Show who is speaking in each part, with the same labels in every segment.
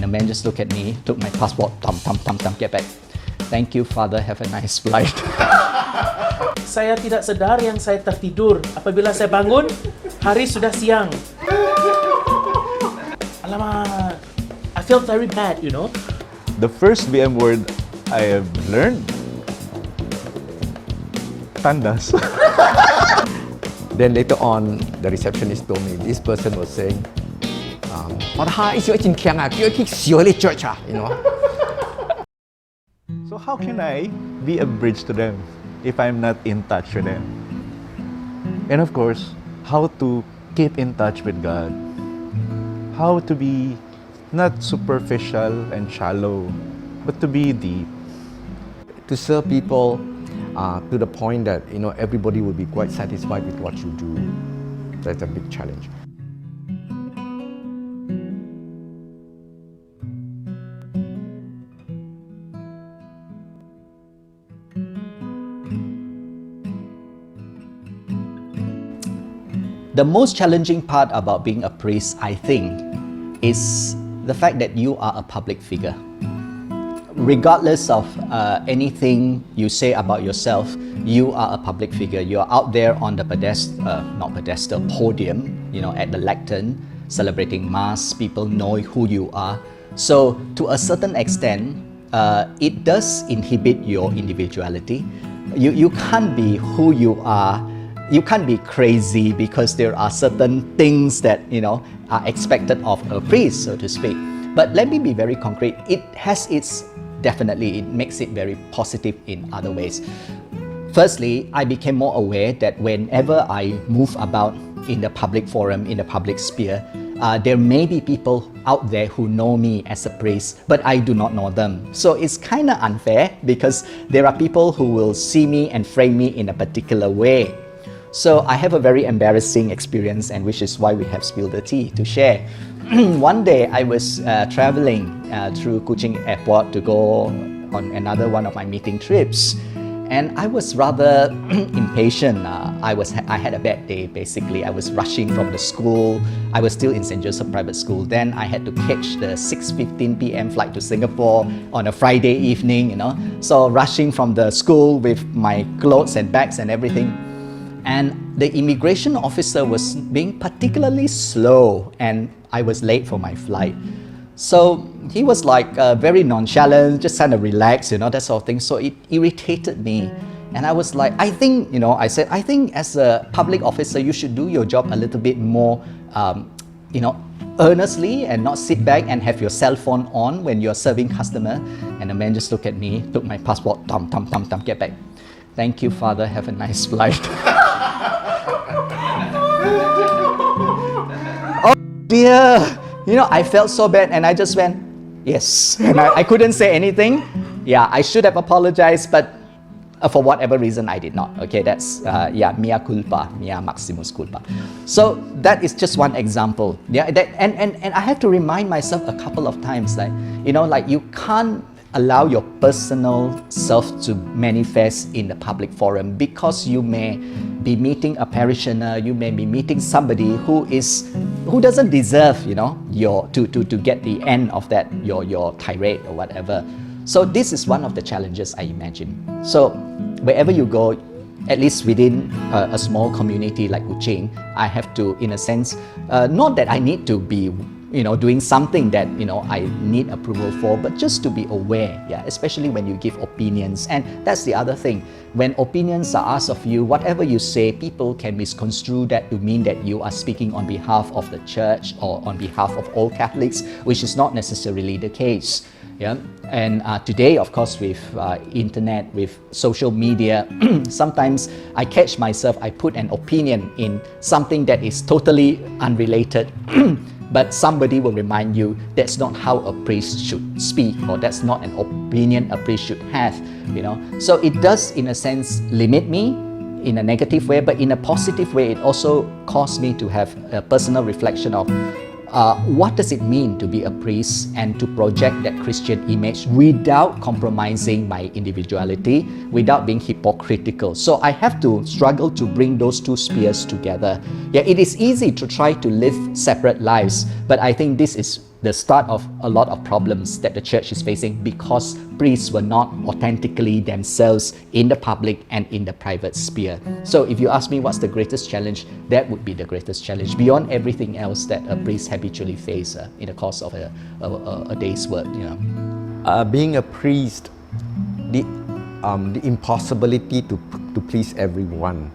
Speaker 1: the man just looked at me, took my passport, get back. Thank you, Father, have a nice flight.
Speaker 2: Saya tidak sedar yang saya tertidur. Apabila saya bangun, hari sudah siang. Alamak, I felt very bad, you know.
Speaker 3: The first BM word I have learned, tandas.
Speaker 4: Then later on, the receptionist told me, this person was saying, Father Ha, is your Chin ah, church ah, you know.
Speaker 3: So how can I be a bridge to them if I'm not in touch with them? And of course, how to keep in touch with God. How to be not superficial and shallow, but to be deep.
Speaker 4: To serve people to the point that, you know, everybody will be quite satisfied with what you do. That's a big challenge.
Speaker 1: The most challenging part about being a priest, I think, is the fact that you are a public figure. Regardless of anything you say about yourself, you are a public figure. You are out there on the podium, you know, at the lectern, celebrating Mass. People know who you are. So, to a certain extent, it does inhibit your individuality. You can't be who you are. You can't be crazy because there are certain things that, you know, are expected of a priest, so to speak. But let me be very concrete. It has its, definitely, it makes it very positive in other ways. Firstly, I became more aware that whenever I move about in the public forum, in the public sphere, there may be people out there who know me as a priest, but I do not know them. So it's kind of unfair because there are people who will see me and frame me in a particular way. So I have a very embarrassing experience, and which is why we have Spill the Tea to share. One day I was traveling through Kuching Airport to go on another one of my meeting trips, and I was rather impatient. I had a bad day basically. I was rushing from the school. I was still in St. Joseph Private School. Then I had to catch the 6:15 p.m. flight to Singapore on a Friday evening, you know. So rushing from the school with my clothes and bags and everything. And the immigration officer was being particularly slow, and I was late for my flight. So he was like very nonchalant, just kind of relaxed, you know, that sort of thing. So it irritated me. And I was like, I think, you know, I said, I think as a public officer, you should do your job a little bit more, you know, earnestly and not sit back and have your cell phone on when you're serving customer. And the man just looked at me, took my passport, get back. Thank you, Father, have a nice flight. Oh dear, you know, I felt so bad and I just went, yes. And I couldn't say anything. Yeah, I should have apologized, but for whatever reason, I did not. Okay, that's, yeah, mea culpa, mea maximus culpa. So that is just one example. Yeah, and I have to remind myself a couple of times, like, you know, like you can't allow your personal self to manifest in the public forum because you may be meeting a parishioner, you may be meeting somebody who doesn't deserve, you know, to get the end of that your tirade or whatever. So this is one of the challenges I imagine. So wherever you go, at least within a small community like Kuching, I have to, in a sense, not that I need to be, you know, doing something that, you know, I need approval for, but just to be aware, yeah, especially when you give opinions. And that's the other thing. When opinions are asked of you, whatever you say, people can misconstrue that to mean that you are speaking on behalf of the church or on behalf of all Catholics, which is not necessarily the case. Yeah, and today, of course, with internet, with social media, sometimes I catch myself, I put an opinion in something that is totally unrelated, but somebody will remind you that's not how a priest should speak, or that's not an opinion a priest should have, you know. So it does, in a sense, limit me in a negative way, but in a positive way, it also caused me to have a personal reflection of what does it mean to be a priest and to project that Christian image without compromising my individuality, without being hypocritical. So I have to struggle to bring those two spheres together. Yeah, it is easy to try to live separate lives, but I think this is the start of a lot of problems that the church is facing because priests were not authentically themselves in the public and in the private sphere. So if you ask me what's the greatest challenge, that would be the greatest challenge beyond everything else that a priest habitually face in the course of a day's work.
Speaker 4: Being a priest, the impossibility to please everyone,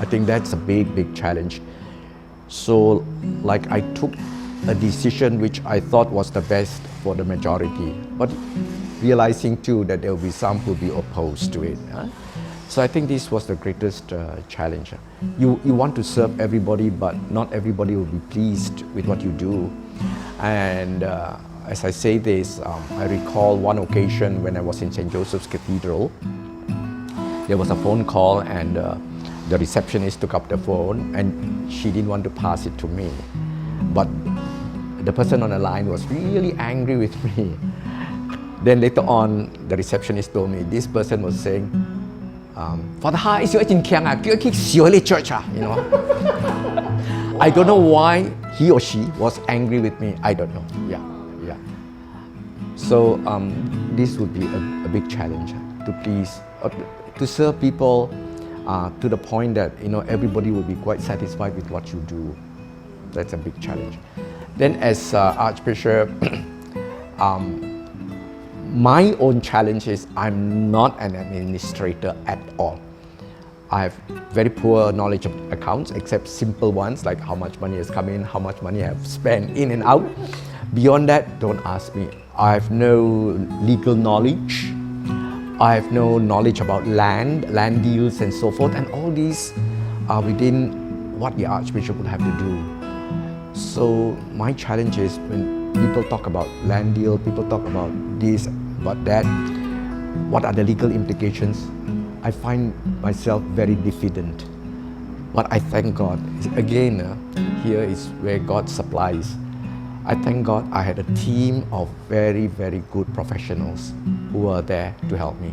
Speaker 4: I think that's a big challenge. So like I took a decision which I thought was the best for the majority, but realizing too that there will be some who will be opposed to it. So I think this was the greatest challenge. You want to serve everybody, but not everybody will be pleased with what you do. And as I say this, I recall one occasion when I was in St. Joseph's Cathedral. There was a phone call and the receptionist took up the phone and she didn't want to pass it to me. But the person on the line was really angry with me. Then later on, the receptionist told me, this person was saying, Father Ha, is your in Kiang, church, you know. I don't know why he or she was angry with me. I don't know. Yeah. So this would be a big challenge to please, to serve people to the point that everybody will be quite satisfied with what you do. That's a big challenge. Then as Archbishop, my own challenge is I'm not an administrator at all. I have very poor knowledge of accounts, except simple ones like how much money has come in, how much money I have spent in and out. Beyond that, don't ask me. I have no legal knowledge. I have no knowledge about land deals and so forth, and all these are within what the Archbishop would have to do. So my challenge is when people talk about land deal, people talk about this, about that, what are the legal implications? I find myself very diffident. But I thank God. Again, here is where God supplies. I thank God I had a team of very good professionals who were there to help me.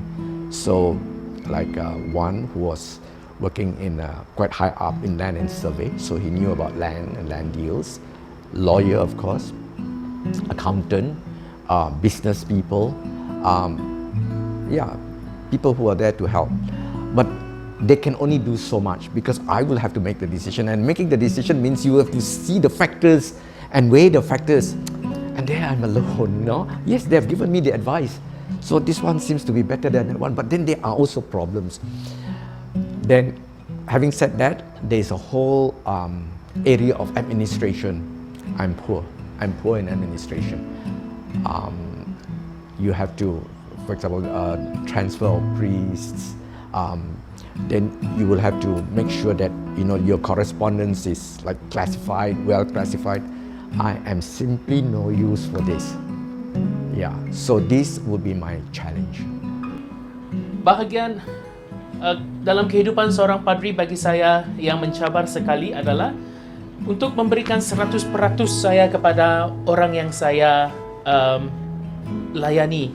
Speaker 4: So like one who was working in quite high up in land and survey, so he knew about land and land deals. Lawyer, of course, accountant, business people, people who are there to help. But they can only do so much because I will have to make the decision, and making the decision means you have to see the factors and weigh the factors. And there I'm alone, no? Yes, they have given me the advice. So this one seems to be better than that one, but then there are also problems. Then, having said that, there's a whole area of administration. I'm poor in administration. You have to, for example, transfer of priests. Then you will have to make sure that your correspondence is like classified, well classified. I am simply no use for this. Yeah, so this would be my challenge.
Speaker 2: Bahagian dalam kehidupan seorang padri bagi saya yang mencabar sekali adalah untuk memberikan 100% saya kepada orang yang saya layani.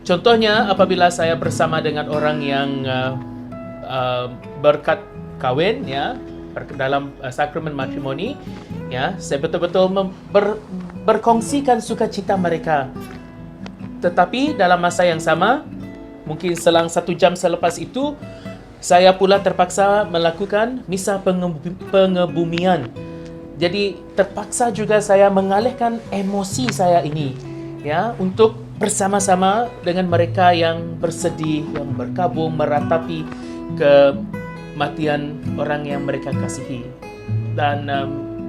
Speaker 2: Contohnya apabila saya bersama dengan orang yang berkat kahwin, ya, dalam sakramen matrimoni, ya, saya betul-betul berkongsikan sukacita mereka. Tetapi dalam masa yang sama, mungkin selang 1 jam selepas itu, saya pula terpaksa melakukan misa pengebumian. Jadi terpaksa juga saya mengalihkan emosi saya ini, ya, untuk bersama-sama dengan mereka yang bersedih, yang berkabung, meratapi kematian orang yang mereka kasihi. Dan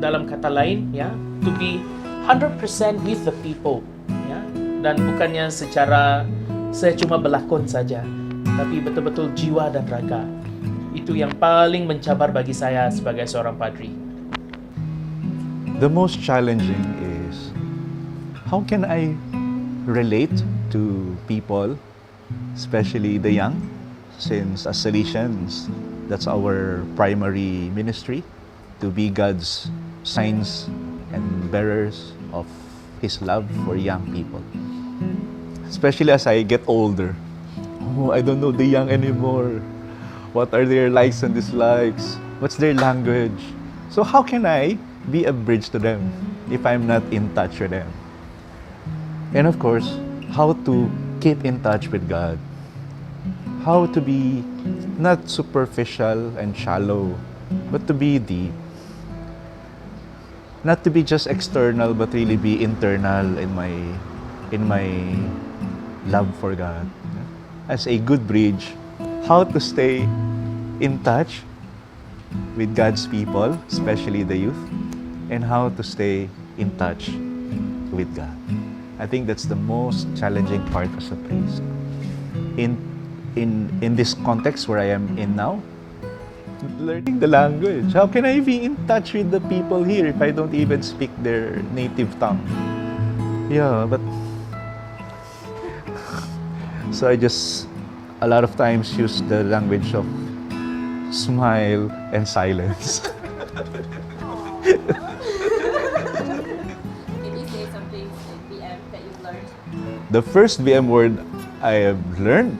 Speaker 2: dalam kata lain, ya, to be 100% with the people, ya, dan bukannya secara saya cuma berlakon saja, tapi betul-betul jiwa dan raga. Itu yang paling mencabar bagi saya sebagai seorang padri.
Speaker 3: The most challenging is how can I relate to people, especially the young, since as Salesians, that's our primary ministry, to be God's signs and bearers of His love for young people. Especially as I get older. Oh, I don't know the young anymore. What are their likes and dislikes? What's their language? So how can I be a bridge to them if I'm not in touch with them? And of course, how to keep in touch with God. How to be not superficial and shallow, but to be deep. Not to be just external, but really be internal in my love for God. As a good bridge, how to stay in touch with God's people, especially the youth, and how to stay in touch with God. I think that's the most challenging part as a priest. In this context where I am in now, learning the language. How can I be in touch with the people here if I don't even speak their native tongue? Yeah, but so I just a lot of times use the language of smile and silence.
Speaker 5: Can you say something in VM that you've learned?
Speaker 3: The first VM word I have learned,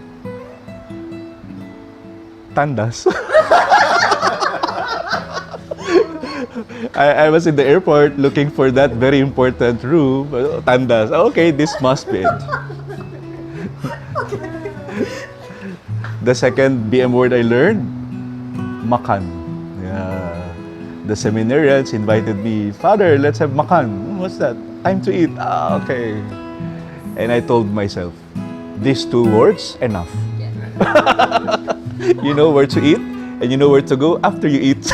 Speaker 3: tandas. I was in the airport looking for that very important room. Tandas. Okay, this must be it. The second BM word I learned, makan. Yeah. The seminarians invited me, Father, let's have makan. What's that? Time to eat. Ah, okay. And I told myself, these two words, enough. You know where to eat, and you know where to go after you eat.